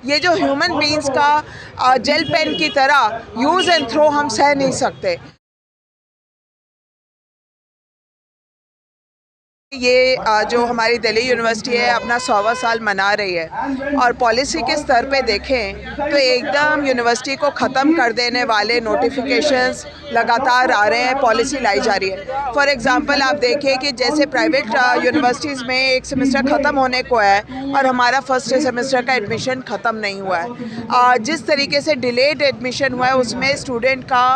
ये जो human beings का जेल पेन की तरह यूज़ एंड थ्रो हम सह नहीं सकते। ये जो हमारी दिल्ली यूनिवर्सिटी है अपना 100वां साल मना रही है और पॉलिसी के स्तर पे देखें तो एकदम यूनिवर्सिटी को ख़त्म कर देने वाले नोटिफिकेशंस लगातार आ रहे हैं, पॉलिसी लाई जा रही है। फॉर एग्जांपल आप देखिए कि जैसे प्राइवेट यूनिवर्सिटीज़ में एक सेमेस्टर ख़त्म होने को है और हमारा फर्स्ट सेमेस्टर का एडमिशन ख़त्म नहीं हुआ है। जिस तरीके से डिलेड एडमिशन हुआ है उसमें स्टूडेंट का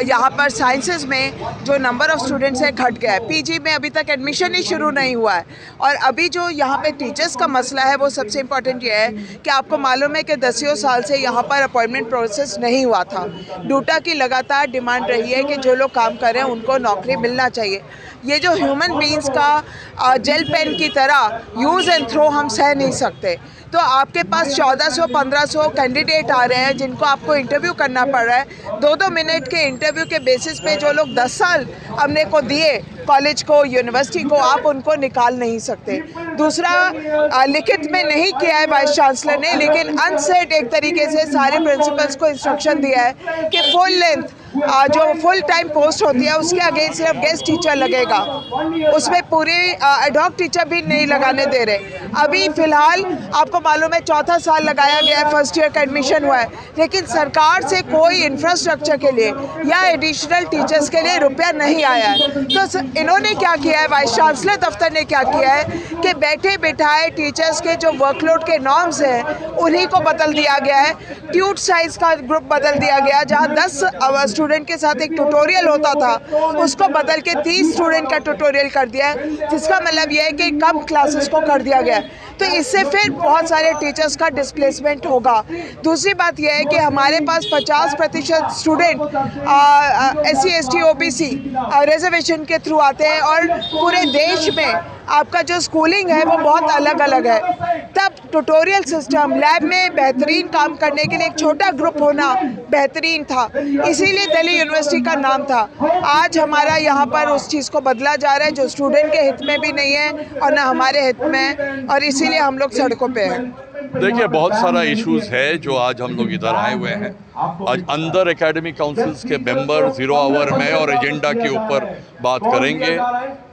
यहाँ पर साइंसेज में जो नंबर ऑफ़ स्टूडेंट्स है घट गया है। पीजी में अभी तक एडमिशन शुरू नहीं हुआ है। और अभी जो यहाँ पे टीचर्स का मसला है वो सबसे इम्पॉर्टेंट ये है कि आपको मालूम है कि 10 साल से यहाँ पर अपॉइंटमेंट प्रोसेस नहीं हुआ था। डूटा की लगातार डिमांड रही है कि जो लोग काम कर रहे हैं उनको नौकरी मिलना चाहिए। ये जो ह्यूमन बींग्स का जेल पेन की तरह यूज़ एंड थ्रो हम सह नहीं सकते। तो आपके पास 1400-1500 कैंडिडेट आ रहे हैं जिनको आपको इंटरव्यू करना पड़ रहा है। 2-2 मिनट के इंटरव्यू के बेसिस पे जो लोग 10 साल हमने को दिए कॉलेज को, यूनिवर्सिटी को, आप उनको निकाल नहीं सकते। दूसरा, लिखित में नहीं किया है वाइस चांसलर ने, लेकिन अनसेट एक तरीके से सारे प्रिंसिपल्स को इंस्ट्रक्शन दिया है कि फुल लेंथ जो फुल टाइम पोस्ट होती है उसके अगेंस्ट सिर्फ गेस्ट टीचर लगेगा, उसमें पूरे एडहॉक टीचर भी नहीं लगाने दे रहे। अभी फ़िलहाल आपको मालूम है 4था साल लगाया गया है, फर्स्ट ईयर का एडमिशन हुआ है, लेकिन सरकार से कोई इंफ्रास्ट्रक्चर के लिए या एडिशनल टीचर्स के लिए रुपया नहीं आया है। तो इन्होंने क्या किया है, वाइस चांसलर दफ्तर ने क्या किया है कि बैठे बिठाए टीचर्स के जो वर्कलोड के नॉर्म्स हैं उन्हीं को बदल दिया गया है। ट्यूट साइज़ का ग्रुप बदल दिया गया, जहाँ 10 स्टूडेंट के साथ एक ट्यूटोरियल होता था उसको बदल के 30 स्टूडेंट का ट्यूटोरियल कर दिया है, जिसका मतलब यह है कि कम क्लासेस को कर दिया गया है। तो इससे फिर बहुत सारे टीचर्स का डिस्प्लेसमेंट होगा। दूसरी बात यह है कि हमारे पास 50% student SC ST OBC reservation के थ्रू आते हैं और पूरे देश में आपका जो स्कूलिंग है वो बहुत अलग अलग है। तब ट्यूटोरियल सिस्टम, लैब में बेहतरीन काम करने के लिए एक छोटा ग्रुप होना बेहतरीन था, इसीलिए दिल्ली यूनिवर्सिटी का नाम था। आज हमारा यहाँ पर उस चीज़ को बदला जा रहा है जो स्टूडेंट के हित में भी नहीं है और ना हमारे हित में, और इसीलिए हम लोग सड़कों पे हैं। देखिए, बहुत सारा इश्यूज है जो आज हम लोग इधर आए हुए हैं। आज अंदर एकेडमिक काउंसिल्स के मेंबर 0 आवर में और एजेंडा के ऊपर बात करेंगे।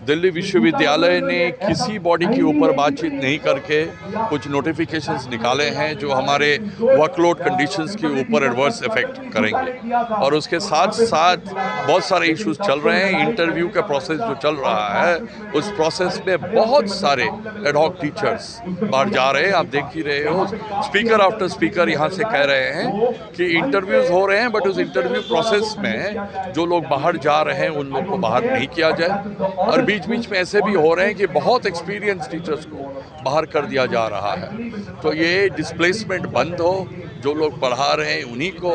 दिल्ली विश्वविद्यालय ने किसी बॉडी के ऊपर बातचीत नहीं करके कुछ नोटिफिकेशंस निकाले हैं जो हमारे वर्कलोड कंडीशंस के ऊपर एडवर्स इफेक्ट करेंगे, और उसके साथ साथ बहुत सारे इश्यूज चल रहे हैं। इंटरव्यू का प्रोसेस जो चल रहा है उस प्रोसेस में बहुत सारे एडहॉक टीचर्स बाहर जा रहे हैं। आप देख ही रहे हो, स्पीकर आफ्टर स्पीकर यहाँ से कह रहे हैं कि इंटरव्यूज़ हो रहे हैं, बट उस इंटरव्यू प्रोसेस में जो लोग बाहर जा रहे हैं उन लोग को बाहर नहीं किया जाए। और बीच बीच में ऐसे भी हो रहे हैं कि बहुत एक्सपीरियंस टीचर्स को बाहर कर दिया जा रहा है। तो ये डिस्प्लेसमेंट बंद हो, जो लोग पढ़ा रहे हैं उन्हीं को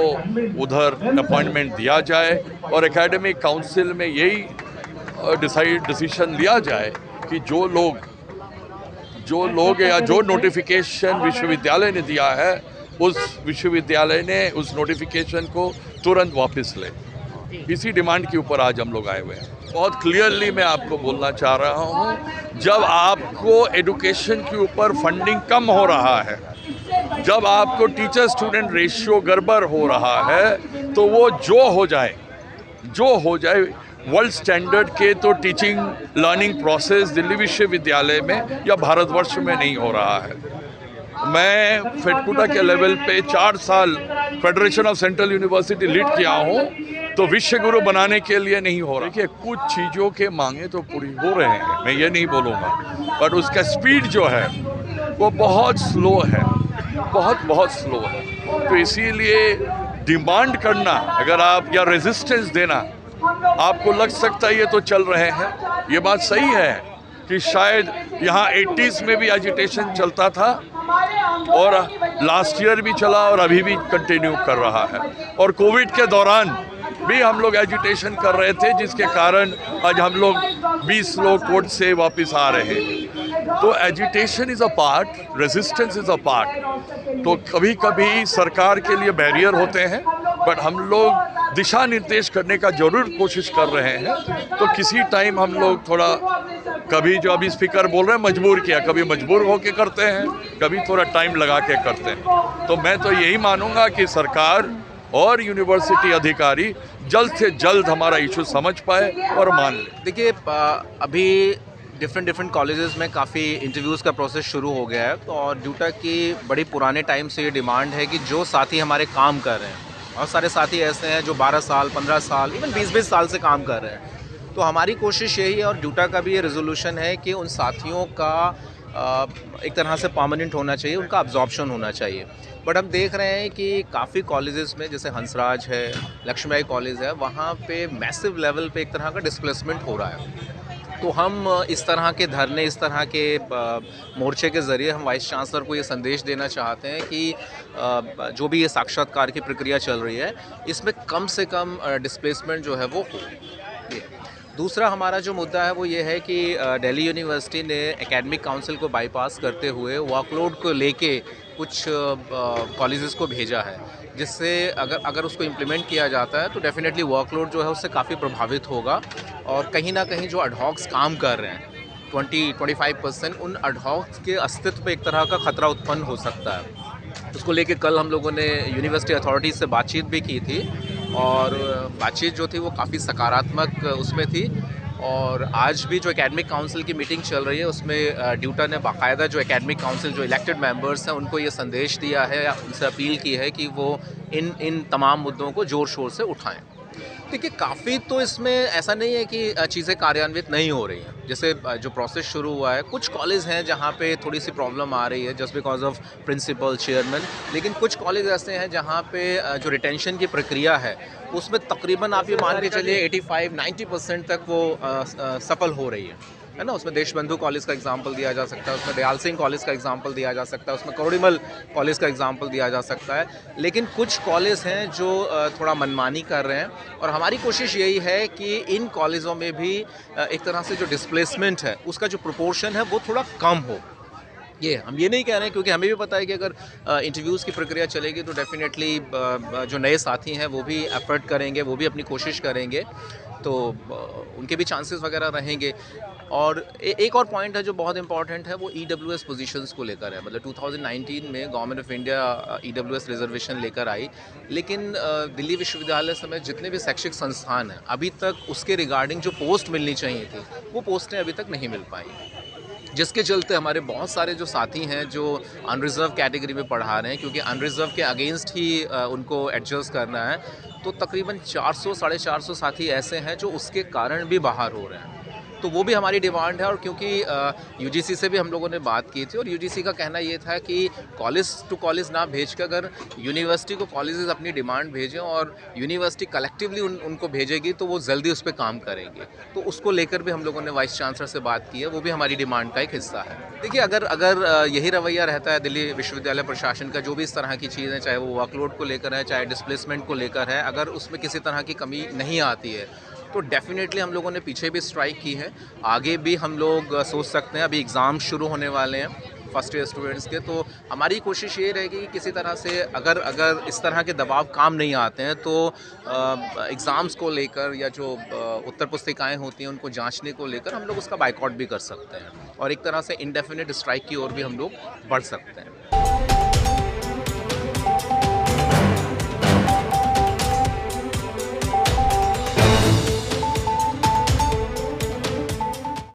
उधर अपॉइंटमेंट दिया जाए, और एकेडमिक काउंसिल में यही डिसीजन लिया जाए कि जो लोग या जो नोटिफिकेशन विश्वविद्यालय ने दिया है उस विश्वविद्यालय ने उस नोटिफिकेशन को तुरंत वापस ले। इसी डिमांड के ऊपर आज हम लोग आए हुए हैं। बहुत क्लियरली मैं आपको बोलना चाह रहा हूँ, जब आपको एजुकेशन के ऊपर फंडिंग कम हो रहा है, जब आपको टीचर स्टूडेंट रेशियो गड़बड़ हो रहा है, तो वो जो हो जाए वर्ल्ड स्टैंडर्ड के तो टीचिंग लर्निंग प्रोसेस दिल्ली विश्वविद्यालय में या भारतवर्ष में नहीं हो रहा है। मैं फेडकुटा के लेवल पे 4 साल federation of central university lead किया हूँ, तो विश्व गुरु बनाने के लिए नहीं हो रहा। देखिए, कुछ चीज़ों के मांगे तो पूरी हो रहे हैं, मैं ये नहीं बोलूँगा, बट उसका स्पीड जो है वो बहुत स्लो है, बहुत स्लो है। तो इसीलिए डिमांड करना अगर आप या रेजिस्टेंस देना, आपको लग सकता है ये तो चल रहे हैं। ये बात सही है कि शायद यहाँ 80s में भी एजिटेशन चलता था और लास्ट ईयर भी चला और अभी भी कंटिन्यू कर रहा है, और कोविड के दौरान भी हम लोग एजिटेशन कर रहे थे, जिसके कारण आज हम लोग 20 लोग कोर्ट से वापस आ रहे हैं। तो agitation is a part, resistance is a part. तो कभी कभी सरकार के लिए बैरियर होते हैं, बट हम लोग दिशा निर्देश करने का जरूर कोशिश कर रहे हैं। तो किसी टाइम हम लोग थोड़ा कभी जो अभी स्पीकर बोल रहे हैं मजबूर किया, कभी मजबूर होके करते हैं, कभी थोड़ा टाइम लगा के करते हैं। तो मैं तो यही मानूंगा कि सरकार और यूनिवर्सिटी अधिकारी जल्द से जल्द हमारा इशू समझ पाए और मान ले। देखिए अभी डिफरेंट कॉलेजेस में काफ़ी इंटरव्यूज़ का प्रोसेस शुरू हो गया है, तो और ड्यूटा की बड़ी पुराने टाइम से ये डिमांड है कि जो साथी हमारे काम कर रहे हैं, बहुत सारे साथी ऐसे हैं जो 12 साल 15 साल इवन 20-20 साल से काम कर रहे हैं, तो हमारी कोशिश यही है और ड्यूटा का भी ये रेजोल्यूशन है कि उन साथियों का एक तरह से परमानेंट होना चाहिए, उनका अब्जॉर्प्शन होना चाहिए। बट हम देख रहे हैं कि काफ़ी कॉलेजेस में जैसे हंसराज है, लक्ष्मीबाई कॉलेज है, वहाँ पे मैसिव लेवल पे एक तरह का डिस्प्लेसमेंट हो रहा है। तो हम इस तरह के धरने, इस तरह के मोर्चे के ज़रिए हम वाइस चांसलर को ये संदेश देना चाहते हैं कि जो भी ये साक्षात्कार की प्रक्रिया चल रही है, इसमें कम से कम डिस्प्लेसमेंट जो है वो हो। दूसरा हमारा जो मुद्दा है वो ये है कि दिल्ली यूनिवर्सिटी ने एकेडमिक काउंसिल को बाईपास करते हुए वर्कलोड को लेके कुछ कॉलेजेस को भेजा है, जिससे अगर उसको इम्प्लीमेंट किया जाता है तो डेफिनेटली वर्कलोड जो है उससे काफ़ी प्रभावित होगा और कहीं ना कहीं जो एडहॉक्स काम कर रहे हैं 20-25% उन एडहॉक्स के अस्तित्व पे एक तरह का ख़तरा उत्पन्न हो सकता है। उसको लेके कल हम लोगों ने यूनिवर्सिटी अथॉरिटीज़ से बातचीत भी की थी और बातचीत जो थी वो काफ़ी सकारात्मक उसमें थी। और आज भी जो एकेडमिक काउंसिल की मीटिंग चल रही है उसमें ड्यूटा ने बाकायदा जो एकेडमिक काउंसिल जो इलेक्टेड मेंबर्स हैं उनको ये संदेश दिया है, उनसे अपील की है कि वो इन तमाम मुद्दों को ज़ोर शोर से उठाएं। देखिए काफ़ी तो इसमें ऐसा नहीं है कि चीज़ें कार्यान्वित नहीं हो रही हैं। जैसे जो प्रोसेस शुरू हुआ है, कुछ कॉलेज हैं जहाँ पे थोड़ी सी प्रॉब्लम आ रही है just because of principal chairman, लेकिन कुछ कॉलेज ऐसे हैं जहाँ पे जो रिटेंशन की प्रक्रिया है उसमें तकरीबन आप ये मान के चलिए 85-90% तक वो सफल हो रही है ना। उसमें देशबंधु कॉलेज का एग्जांपल दिया जा सकता है, उसमें दयाल सिंह कॉलेज का एग्जांपल दिया जा सकता है, उसमें करोड़ीमल कॉलेज का एग्जांपल दिया जा सकता है। लेकिन कुछ कॉलेज हैं जो थोड़ा मनमानी कर रहे हैं और हमारी कोशिश यही है कि इन कॉलेजों में भी एक तरह से जो डिस्प्लेसमेंट है उसका जो प्रोपोर्शन है वो थोड़ा कम हो। हम ये नहीं कह रहे हैं क्योंकि हमें भी पता है कि अगर इंटरव्यूज़ की प्रक्रिया चलेगी तो डेफिनेटली जो नए साथी हैं वो भी एफर्ट करेंगे, वो भी अपनी कोशिश करेंगे, तो उनके भी चांसेस वगैरह रहेंगे। और एक और पॉइंट है जो बहुत इंपॉर्टेंट है वो EWS पोजीशंस को लेकर है। मतलब 2019 में government of India EWS reservation लेकर आई, लेकिन दिल्ली विश्वविद्यालय समेत जितने भी शैक्षिक संस्थान हैं अभी तक उसके रिगार्डिंग जो पोस्ट मिलनी चाहिए थी वो पोस्टें अभी तक नहीं मिल पाई, जिसके चलते हमारे बहुत सारे जो साथी हैं जो अनरिजर्व कैटेगरी में पढ़ा रहे हैं, क्योंकि अनरिजर्व के अगेंस्ट ही उनको एडजस्ट करना है, तो तकरीबन 400-450 साथी ऐसे हैं जो उसके कारण भी बाहर हो रहे हैं। तो वो भी हमारी डिमांड है। और क्योंकि UGC से भी हम लोगों ने बात की थी और UGC का कहना ये था कि कॉलेज टू कॉलेज ना भेज कर अगर यूनिवर्सिटी को कॉलेजेस अपनी डिमांड भेजें और यूनिवर्सिटी कलेक्टिवली उनको भेजेगी तो वो जल्दी उस पर काम करेंगे। तो उसको लेकर भी हम लोगों ने वाइस चांसलर से बात की है, वो भी हमारी डिमांड का एक हिस्सा है। देखिए अगर यही रवैया रहता है दिल्ली विश्वविद्यालय प्रशासन का, जो भी इस तरह की चीज़ें, चाहे वो वर्कलोड को लेकर है, चाहे डिस्प्लेसमेंट को लेकर है, अगर उसमें किसी तरह की कमी नहीं आती है तो डेफिनेटली हम लोगों ने पीछे भी स्ट्राइक की है, आगे भी हम लोग सोच सकते हैं। अभी एग्ज़ाम शुरू होने वाले हैं फर्स्ट ईयर स्टूडेंट्स के, तो हमारी कोशिश ये रहेगी कि किसी तरह से अगर इस तरह के दबाव काम नहीं आते हैं तो एग्ज़ाम्स को लेकर या जो उत्तर पुस्तिकाएँ होती हैं उनको जांचने को लेकर हम लोग उसका बाइकआउट भी कर सकते हैं और एक तरह से इंडेफिनिट स्ट्राइक की ओर भी हम लोग बढ़ सकते हैं।